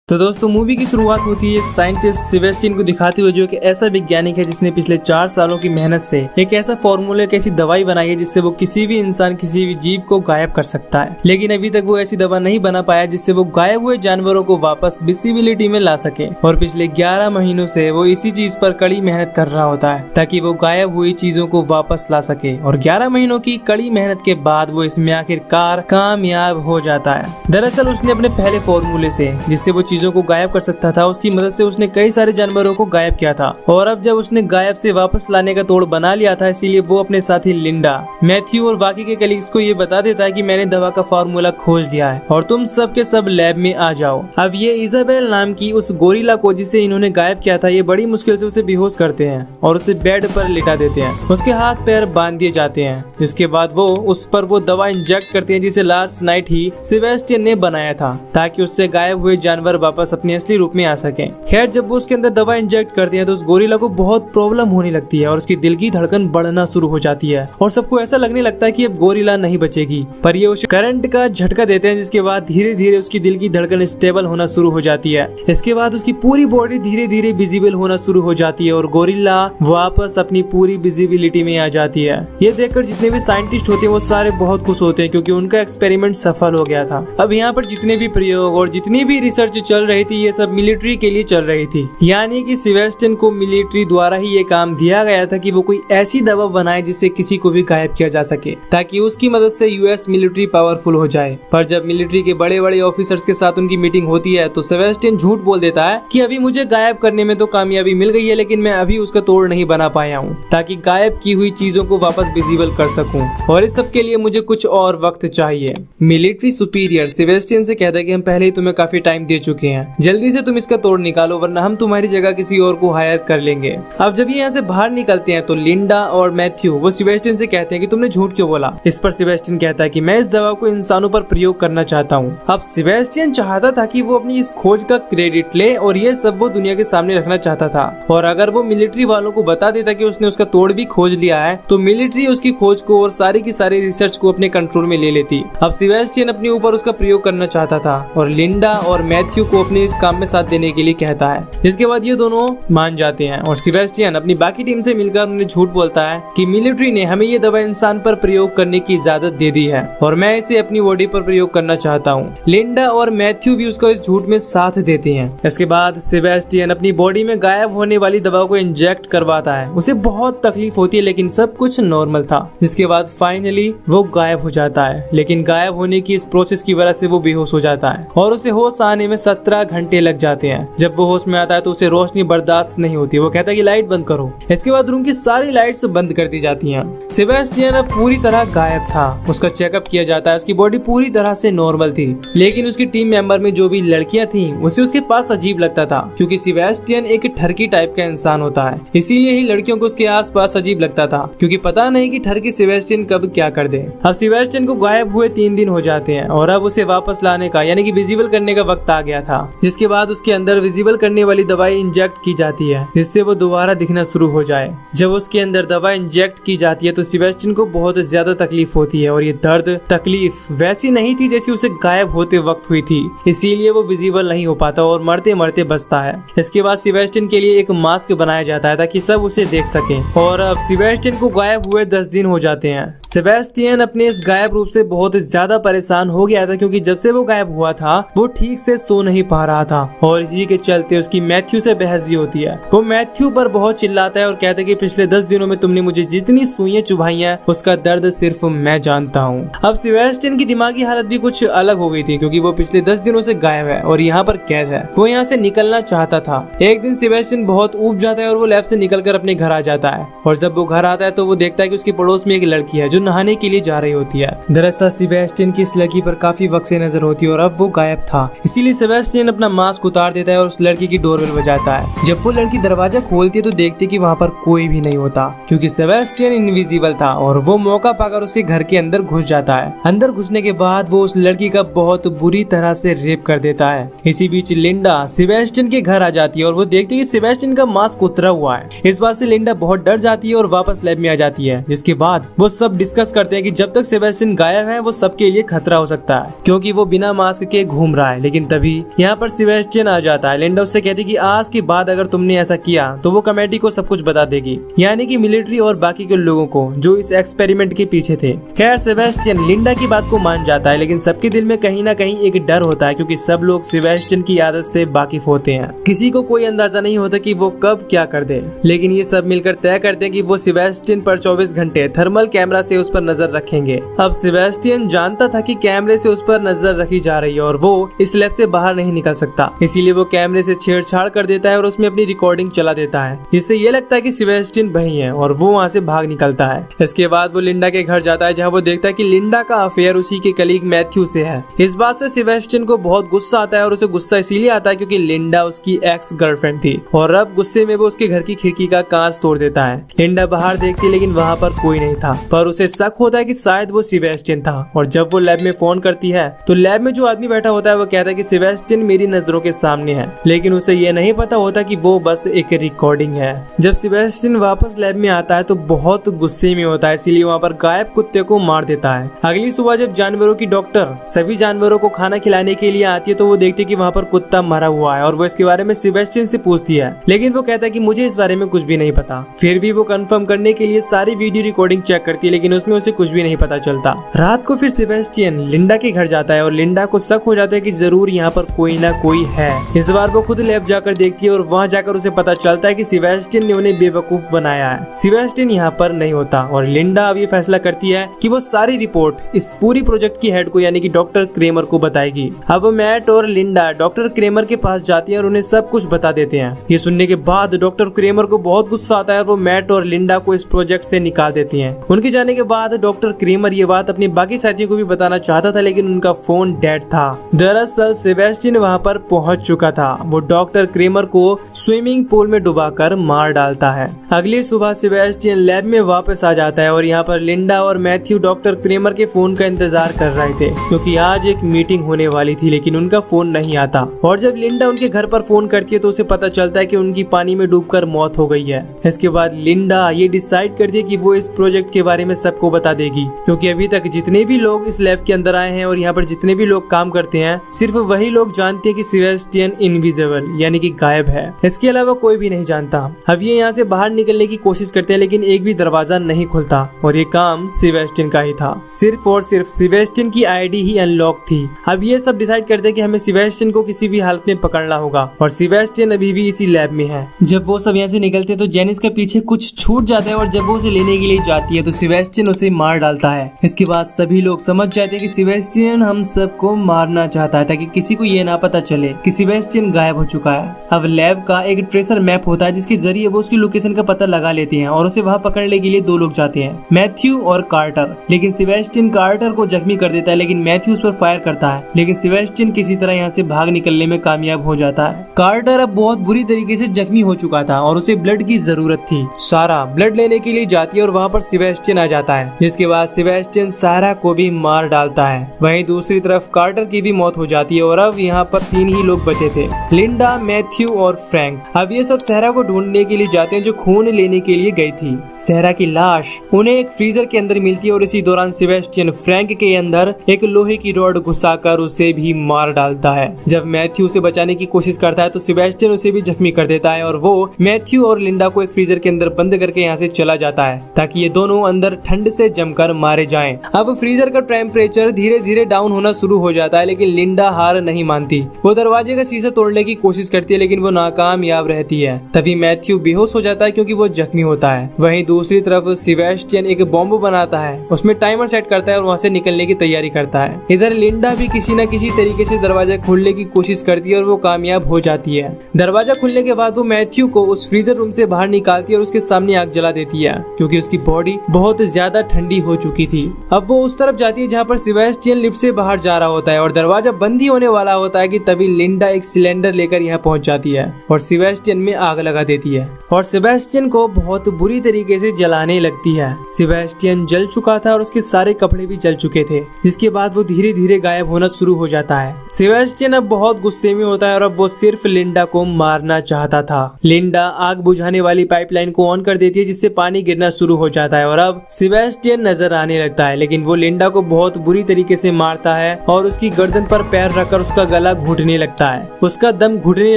तो दोस्तों मूवी की शुरुआत होती है एक साइंटिस्ट सेबेस्टियन को दिखाते हुए, जो एक ऐसा वैज्ञानिक है जिसने पिछले 4 सालों की मेहनत से एक ऐसा फॉर्मूला, एक ऐसी दवाई बनाई है जिससे वो किसी भी इंसान, किसी भी जीव को गायब कर सकता है। लेकिन अभी तक वो ऐसी दवा नहीं बना पाया जिससे वो गायब हुए जानवरों को वापस विजिबिलिटी में ला सके। और पिछले 11 महीनों से वो इसी चीज पर कड़ी मेहनत कर रहा होता है ताकि वो गायब हुई चीजों को वापस ला सके। और 11 महीनों की कड़ी मेहनत के बाद वो इसमें आखिरकार कामयाब हो जाता है। दरअसल उसने अपने पहले फॉर्मूले से, जिससे वो चीजों को गायब कर सकता था, उसकी मदद से उसने कई सारे जानवरों को गायब किया था। और अब जब उसने गायब से वापस लाने का तोड़ बना लिया था, इसीलिए वो अपने साथी लिंडा, मैथ्यू और बाकी के कलीग्स को ये बता देता है कि मैंने दवा का फॉर्मूला खोज लिया है और तुम सब के सब लैब में आ जाओ। अब ये इजाबेल नाम की उस गोरिल्ला को, जिसे इन्होंने गायब किया था, ये बड़ी मुश्किल से उसे बेहोश करते हैं और उसे बेड पर लिटा देते हैं। उसके हाथ पैर बांध दिए जाते हैं। इसके बाद वो उस पर वो दवा इंजेक्ट करते हैं जिसे लास्ट नाइट ही सेबेस्टियन ने बनाया था ताकि उससे गायब हुए जानवर वापस अपने असली रूप में आ सके। खैर, जब वो उसके अंदर दवा इंजेक्ट करते हैं तो उस गोरिल्ला को बहुत प्रॉब्लम होने लगती है और उसकी दिल की धड़कन बढ़ना शुरू हो जाती है और सबको ऐसा लगने लगता है कि अब गोरिल्ला नहीं बचेगी। पर ये उसे करंट का झटका देते हैं जिसके बाद धीरे धीरे उसकी दिल की धड़कन स्टेबल होना शुरू हो जाती है। इसके बाद उसकी पूरी बॉडी धीरे धीरे विजिबल होना शुरू हो जाती है और गोरिल्ला वापस अपनी पूरी विजिबिलिटी में आ जाती है। ये देखकर जितने भी साइंटिस्ट होते हैं वो सारे बहुत खुश होते हैं क्योंकि उनका एक्सपेरिमेंट सफल हो गया था। अब यहाँ पर जितने भी प्रयोग और जितनी भी रिसर्च चल रही थी, ये सब मिलिट्री के लिए चल रही थी। यानी कि सेबेस्टियन को मिलिट्री द्वारा ही ये काम दिया गया था कि वो कोई ऐसी दवा बनाए जिससे किसी को भी गायब किया जा सके ताकि उसकी मदद से यूएस मिलिट्री पावरफुल हो जाए। पर जब मिलिट्री के बड़े बड़े ऑफिसर्स के साथ उनकी मीटिंग होती है तो सेबेस्टियन झूठ बोल देता है कि अभी मुझे गायब करने में तो कामयाबी मिल गई है, लेकिन मैं अभी उसका तोड़ नहीं बना पाया हूँ ताकि गायब की हुई चीजों को वापस विजिबल कर सकूं और इस सब के लिए मुझे कुछ और वक्त चाहिए। मिलिट्री सुपीरियर सेबेस्टियन से कहता है कि हम पहले ही तुम्हें काफी टाइम दे चुके हैं, जल्दी से तुम इसका तोड़ निकालो वरना हम तुम्हारी जगह किसी और को हायर कर लेंगे। अब जब ये यहाँ से बाहर निकलते हैं तो लिंडा और मैथ्यू वो सेबेस्टियन से कहते हैं कि तुमने झूठ क्यों बोला। इस पर सेबेस्टियन कहता है कि मैं इस दवा को इंसानों पर प्रयोग करना चाहता हूँ। अब सेबेस्टियन चाहता था कि वो अपनी इस खोज का क्रेडिट ले और ये सब वो दुनिया के सामने रखना चाहता था। और अगर वो मिलिट्री वालों को बता देता कि उसने उसका तोड़ भी खोज लिया है तो मिलिट्री उसकी खोज को और सारी की सारी रिसर्च को अपने कंट्रोल में ले लेती। अब सेबेस्टियन अपने ऊपर उसका प्रयोग करना चाहता था और लिंडा और मैथ्यू को अपने इस काम में साथ देने के लिए कहता है, जिसके बाद ये दोनों मान जाते हैं और सेबेस्टियन अपनी बाकी टीम से मिलकर उन्हें झूठ बोलता है कि मिलिट्री ने हमें ये दवा इंसान पर प्रयोग करने की इजाजत दे दी है और मैं इसे अपनी बॉडी पर प्रयोग करना चाहता हूँ। लिंडा और मैथ्यू भी उसका इस झूठ में साथ देते हैं। इसके बाद सेबेस्टियन अपनी बॉडी में गायब होने वाली दवा को इंजेक्ट करवाता है। उसे बहुत तकलीफ होती है लेकिन सब कुछ नॉर्मल था। जिसके बाद फाइनली वो गायब हो जाता है, लेकिन गायब होने की इस प्रोसेस की वजह से वो बेहोश हो जाता है और उसे होश आने में 17 घंटे लग जाते हैं। जब वो होश में आता है तो उसे रोशनी बर्दाश्त नहीं होती। वो कहता है कि लाइट बंद करो। इसके बाद रूम की सारी लाइट्स बंद कर दी जाती हैं। सेबेस्टियन अब पूरी तरह गायब था। उसका चेकअप किया जाता है। उसकी बॉडी पूरी तरह से नॉर्मल थी, लेकिन उसकी टीम मेंबर में जो भी लड़कियां थीं उसे उसके पास अजीब लगता था क्योंकि सेबेस्टियन एक ठरकी टाइप का इंसान होता है। इसीलिए ही लड़कियों को उसके आस पास अजीब लगता था क्योंकि पता नहीं कि ठरकी सेबेस्टियन कब क्या कर दे। अब सेबेस्टियन को गायब हुए 3 दिन हो जाते हैं और अब उसे वापस लाने का यानी कि विजिबल करने का वक्त आ गया था। जिसके बाद उसके अंदर विजिबल करने वाली दवाई इंजेक्ट की जाती है जिससे वो दोबारा दिखना शुरू हो जाए। जब उसके अंदर दवा इंजेक्ट की जाती है तो सेबेस्टियन को बहुत ज्यादा तकलीफ होती है और ये दर्द तकलीफ वैसी नहीं थी जैसी उसे गायब होते वक्त हुई थी, इसीलिए वो विजिबल नहीं हो पाता और मरते मरते बचता है। इसके बाद सेबेस्टियन के लिए एक मास्क बनाया जाता है ताकि सब उसे देख सके। और अब सेबेस्टियन को गायब हुए 10 दिन हो जाते हैं। सेबेस्टियन अपने इस गायब रूप से बहुत ज्यादा परेशान हो गया था क्योंकि जब से वो गायब हुआ था वो ठीक से सो नहीं पा रहा था और इसी के चलते उसकी मैथ्यू से बहस भी होती है। वो मैथ्यू पर बहुत चिल्लाता है और कहता है कि पिछले 10 दिनों में तुमने मुझे जितनी सुइयां चुभाई हैं उसका दर्द सिर्फ मैं जानता हूँ। अब सेबेस्टियन की दिमागी हालत भी कुछ अलग हो गई थी क्योंकि वो पिछले 10 दिनों से गायब है और यहाँ पर कैद है। वो यहाँ से निकलना चाहता था। एक दिन सेबेस्टियन बहुत ऊब जाता है और वो लैब से निकलकर अपने घर आ जाता है और जब वो घर आता है तो वो देखता है कि उसके पड़ोस में एक लड़की है जो नहाने के लिए जा रही होती है। दरअसल सेबेस्टियन की इस लड़की पर काफी वक्त से नजर होती है और अब वो गायब था, इसीलिए सेबेस्टियन अपना मास्क उतार देता है और उस लड़की की डोरबेल बजाता है। जब वो लड़की दरवाजा खोलती है तो देखती है कि वहाँ पर कोई भी नहीं होता क्योंकि सेबेस्टियन इनविजिबल था और वो मौका पाकर उसके घर के अंदर घुस जाता है। अंदर घुसने के बाद वो उस लड़की का बहुत बुरी तरह से रेप कर देता है। इसी बीच लिंडा सेबेस्टियन के घर आ जाती है और वो देखती है कि सेबेस्टियन का मास्क उतरा हुआ है। इस बात से लिंडा बहुत डर जाती है और वापस लैब में आ जाती है। जिसके बाद वो सब डिस्कस करते हैं कि जब तक सेबेस्टियन गायब है वो सबके लिए खतरा हो सकता है क्योंकि वो बिना मास्क के घूम रहा है। लेकिन तभी यहाँ पर सेबेस्टियन आ जाता है। लिंडा उससे कहती है कि आज के बाद अगर तुमने ऐसा किया तो वो कमेटी को सब कुछ बता देगी, यानी कि मिलिट्री और बाकी के लोगों को जो इस एक्सपेरिमेंट के पीछे थे। खैर सेबेस्टियन लिंडा की बात को मान जाता है, लेकिन सबके दिल में कहीं ना कहीं एक डर होता है क्योंकि सब लोग सेबेस्टियन की आदत से वाकिफ होते हैं। किसी को कोई अंदाजा नहीं होता कि वो कब क्या कर दे, लेकिन ये सब मिलकर तय करते हैं कि वो सेबेस्टियन पर 24 घंटे थर्मल कैमरा से उस पर नजर रखेंगे। अब सेबेस्टियन जानता था कि कैमरे से उस पर नजर रखी जा रही है और वो इस लैब से बाहर नहीं निकल सकता, इसीलिए वो कैमरे से छेड़छाड़ कर देता है और उसमें अपनी रिकॉर्डिंग चला देता है। इससे ये लगता है कि सेबेस्टियन वही है और वो वहाँ से भाग निकलता है। इसके बाद वो लिंडा के घर जाता है जहाँ वो देखता है कि लिंडा का अफेयर उसी के कलीग मैथ्यू से है। इस बात से सेबेस्टियन को बहुत गुस्सा आता है और उसे गुस्सा इसीलिए आता है क्योंकि लिंडा उसकी एक्स गर्लफ्रेंड थी और अब गुस्से में वो उसके घर की खिड़की का कांच तोड़ देता है। लिंडा बाहर देखती है लेकिन वहाँ पर कोई नहीं था, पर उसे शक होता है कि शायद वो सेबेस्टियन था। और जब वो लैब में फोन करती है तो लैब में जो आदमी बैठा होता है वो कहता है कि सेबेस्टियन मेरी नजरों के सामने है, लेकिन उसे ये नहीं पता होता कि वो बस एक रिकॉर्डिंग है। जब सेबेस्टियन वापस लैब में आता है तो बहुत गुस्से में होता है, इसीलिए वहाँ पर गायब कुत्ते को मार देता है। अगली सुबह जब जानवरों की डॉक्टर सभी जानवरों को खाना खिलाने के लिए आती है तो वो देखती है कि वहाँ पर कुत्ता मरा हुआ है और वो इसके बारे में सेबेस्टियन से पूछती है, लेकिन वो कहता है कि मुझे इस बारे में कुछ भी नहीं पता। फिर भी वो कंफर्म करने के लिए सारी वीडियो रिकॉर्डिंग चेक करती है, लेकिन उसमें उसे कुछ भी नहीं पता चलता। रात को फिर सेबेस्टियन लिंडा के घर जाता है और लिंडा को शक हो जाता है कि जरूर यहाँ पर कोई ना कोई है। इस बार वो खुद लैब जाकर देखती है और वहाँ जाकर उसे पता चलता है कि सेबेस्टियन ने उन्हें बेवकूफ बनाया है। सेबेस्टियन यहाँ पर नहीं होता और लिंडा अब ये फैसला करती है कि वो सारी रिपोर्ट इस पूरी प्रोजेक्ट की हेड को यानी कि डॉक्टर क्रेमर को बताएगी। अब मैट और लिंडा डॉक्टर क्रेमर के पास जाती है और उन्हें सब कुछ बता देते हैं। ये सुनने के बाद डॉक्टर क्रेमर को बहुत गुस्सा आता है और वो मैट और लिंडा को इस प्रोजेक्ट से निकाल देती हैं। उनके जाने के बाद डॉक्टर क्रेमर ये बात अपने बाकी साथियों को भी बताना चाहता था, लेकिन उनका फोन डेड था। दरअसल सेबेस्टियन वहाँ पर पहुँच चुका था। वो डॉक्टर क्रेमर को स्विमिंग पूल में डुबाकर मार डालता है। अगली सुबह सेबेस्टियन लैब में वापस आ जाता है और यहाँ पर लिंडा और मैथ्यू डॉक्टर क्रेमर के फोन का इंतजार कर रहे थे क्योंकि आज एक मीटिंग होने वाली थी, लेकिन उनका फोन नहीं आता। और जब लिंडा उनके घर पर फोन करती है तो उसे पता चलता है कि उनकी पानी में डूबकर मौत हो गई है। इसके बाद लिंडा ये डिसाइड करती है कि वो इस प्रोजेक्ट के बारे में सबको बता देगी क्योंकि अभी तक जितने भी लोग इस लैब के अंदर आए हैं और यहाँ पर जितने भी लोग काम करते हैं सिर्फ वही लोग जानते हैं कि सेबेस्टियन इनविजिबल यानी कि गायब है। इसके अलावा कोई भी नहीं जानता। अब ये यहाँ से बाहर निकलने की कोशिश करते हैं लेकिन एक भी दरवाजा नहीं खुलता और ये काम सेबेस्टियन का ही था। सिर्फ और सिर्फ सेबेस्टियन की आईडी ही अनलॉक थी। अब ये सब डिसाइड करते हैं कि हमें सेबेस्टियन को किसी भी हालत में पकड़ना होगा और सेबेस्टियन अभी भी इसी लैब में है। जब वो सब यहाँ से निकलते हैं तो जेनिस के पीछे कुछ छूट जाता है और जब वो उसे लेने के लिए जाती है तो सेबेस्टियन उसे मार डालता है। इसके बाद सभी लोग समझ जाते हैं कि सेबेस्टियन हम सबको मारना चाहता है ताकि किसी को ये ना पता चले कि सेबेस्टियन गायब हो चुका है। अब लैब का एक ट्रेसर मैप होता है जिसके जरिए वो उसकी लोकेशन का पता लगा लेते हैं और उसे वहाँ पकड़ने के लिए दो लोग जाते हैं, मैथ्यू और कार्टर। लेकिन सेबेस्टियन कार्टर को जख्मी कर देता है, लेकिन मैथ्यू उस पर फायर करता है, लेकिन सेबेस्टियन किसी तरह यहाँ से भाग निकलने में कामयाब हो जाता है। कार्टर अब बहुत बुरी तरीके से जख्मी हो चुका था और उसे ब्लड की जरूरत थी। सारा ब्लड लेने के लिए जाती है और वहाँ पर सेबेस्टियन आ जाता है, जिसके बाद सेबेस्टियन सारा को भी मार डालता है। वहीं दूसरी तरफ कार्टर की भी मौत हो जाती है और अब यहाँ पर 3 ही लोग बचे थे, लिंडा, मैथ्यू और फ्रैंक। अब ये सब सहरा को ढूंढने के लिए जाते हैं जो खून लेने के लिए गई थी। सहरा की लाश उन्हें एक फ्रीजर के अंदर मिलती है और इसी दौरान सेबेस्टियन फ्रैंक के अंदर एक लोहे की रॉड घुसाकर उसे भी मार डालता है। जब मैथ्यू उसे बचाने की कोशिश करता है तो सेबेस्टियन उसे भी जख्मी कर देता है और वो मैथ्यू और लिंडा को एक फ्रीजर के अंदर बंद करके यहाँ से चला जाता है ताकि ये दोनों अंदर ठंड से जमकर मारे जाएं। अब फ्रीजर का टेम्परेचर धीरे धीरे डाउन होना शुरू हो जाता है, लेकिन लिंडा हार नहीं मानती। वो दरवाजे का शीशा तोड़ने की कोशिश करती है लेकिन वो नाकामयाब रहती है। तभी मैथ्यू बेहोश हो जाता है क्योंकि वो जख्मी होता है। वहीं दूसरी तरफ सेबेस्टियन एक बॉम्ब बनाता है, उसमें टाइमर सेट करता है और वहाँ से निकलने की तैयारी करता है। इधर लिंडा भी किसी न किसी तरीके से दरवाजा खोलने की कोशिश करती है और वो कामयाब हो जाती है। दरवाजा खुलने के बाद वो मैथ्यू को उस फ्रीजर रूम से बाहर निकालती है और उसके सामने आग जला देती है क्योंकि उसकी बॉडी बहुत ज्यादा ठंडी हो चुकी थी। अब वो उस तरफ जाती है जहाँ पर सेबेस्टियन लिफ्ट से बाहर जा रहा होता है और दरवाजा बंद ही होने वाला होता है कि तभी लिंडा एक सिलेंडर लेकर यहाँ पहुँच जाती है और सेबेस्टियन में आग लगा देती है और सेबेस्टियन को बहुत बुरी तरीके से जलाने लगती है। सेबेस्टियन जल चुका था और उसके सारे कपड़े भी जल चुके थे, जिसके बाद वो धीरे धीरे गायब होना शुरू हो जाता है। सेबेस्टियन अब बहुत गुस्से में होता है और अब वो सिर्फ लिंडा को मारना चाहता था। लिंडा आग बुझाने वाली पाइपलाइन को ऑन कर देती है जिससे पानी गिरना शुरू हो जाता है और अब सेबेस्टियन नजर आने लगता है, लेकिन वो लिंडा को बहुत बुरी तरीके से मारता है और उसकी गर्दन पर पैर रखकर उसका गला घुटने लगता है। उसका दम घुटने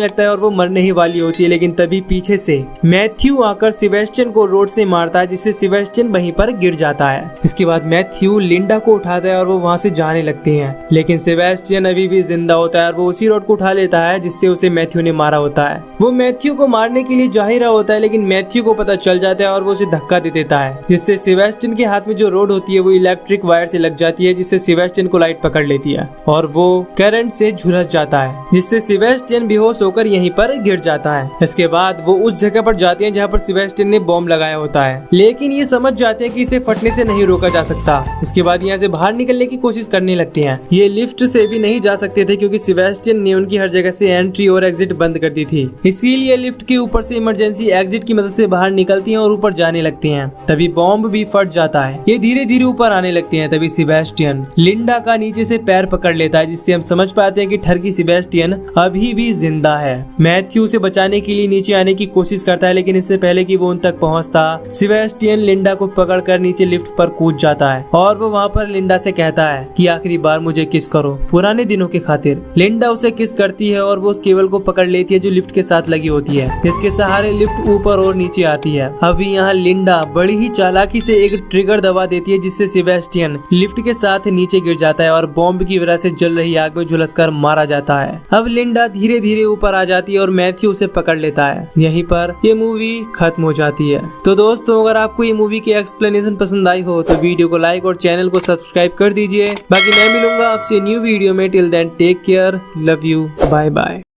लगता है और वो मरने ही वाली होती है, लेकिन तभी पीछे से मैथ्यू आकर सेबेस्टियन को रोड से मारता है, जिससे सेबेस्टियन वहीं पर गिर जाता है। इसके बाद मैथ्यू लिंडा को उठाता है और वो वहाँ से जाने लगते हैं, लेकिन सेबेस्टियन अभी भी जिंदा होता है और वो उसी रोड को उठा लेता है जिससे उसे मैथ्यू ने मारा होता है। वो मैथ्यू को मारने के लिए जा ही रहा होता है, लेकिन मैथ्यू को पता चल जाता है और वो उसे धक्का दे देता है, जिससे सेबेस्टियन के हाथ में जो रोड होती है वो इलेक्ट्रिक वायर से लग जाती है, जिससे सेबेस्टियन को लाइट पकड़ लेती है और वो करंट से झुलस जाता है, जिससे सेबेस्टियन बेहोश होकर यहीं पर गिर जाता है। इसके बाद वो उस जगह पर जाते हैं जहाँ पर सेबेस्टियन ने बॉम्ब लगाया होता है, लेकिन ये समझ जाते हैं कि इसे फटने से नहीं रोका जा सकता। इसके बाद यहाँ से बाहर निकलने की कोशिश करने लगते हैं। ये लिफ्ट से भी नहीं जा सकते थे क्योंकि सेबेस्टियन ने उनकी हर जगह से एंट्री और एग्जिट बंद कर दी थी, इसीलिए लिफ्ट के ऊपर से इमरजेंसी एग्जिट की मदद से बाहर निकलती हैं और ऊपर जाने लगते हैं। तभी बॉम्ब भी फट जाता है। ये धीरे धीरे ऊपर आने लगते हैं। तभी सेबेस्टियन लिंडा का नीचे से पैर पकड़ लेता है, जिससे हम समझ पाते हैं कि ठरकी सेबेस्टियन अभी भी जिंदा है। मैथ्यू से बचाने के लिए नीचे आने की कोशिश करता है, लेकिन इससे पहले कि वो उन तक पहुंचता, सेबेस्टियन लिंडा को पकड़कर नीचे लिफ्ट पर कूद जाता है और वो वहाँ पर लिंडा से कहता है कि आखिरी बार मुझे किस करो पुराने दिनों के खातिर। लिंडा उसे किस करती है और वो उस केबल को पकड़ लेती है जो लिफ्ट के साथ लगी होती है, जिसके सहारे लिफ्ट ऊपर और नीचे आती है। अभी यहाँ लिंडा बड़ी ही चालाकी से एक ट्रिगर दबा देती है, जिससे सेबेस्टियन लिफ्ट के साथ नीचे गिर जाता है और बॉम्ब की वजह से जल रही आग में झुलसकर मारा जाता है। अब लिंडा धीरे धीरे ऊपर आ जाती है और मैथ्यू उसे पकड़ लेता है। यहीं पर ये मूवी खत्म हो जाती है। तो दोस्तों, अगर आपको ये मूवी की एक्सप्लेनेशन पसंद आई हो तो वीडियो को लाइक और चैनल को सब्सक्राइब कर दीजिए। बाकी मैं मिलूंगा आपसे न्यू वीडियो में। Till then take care, love you, bye bye.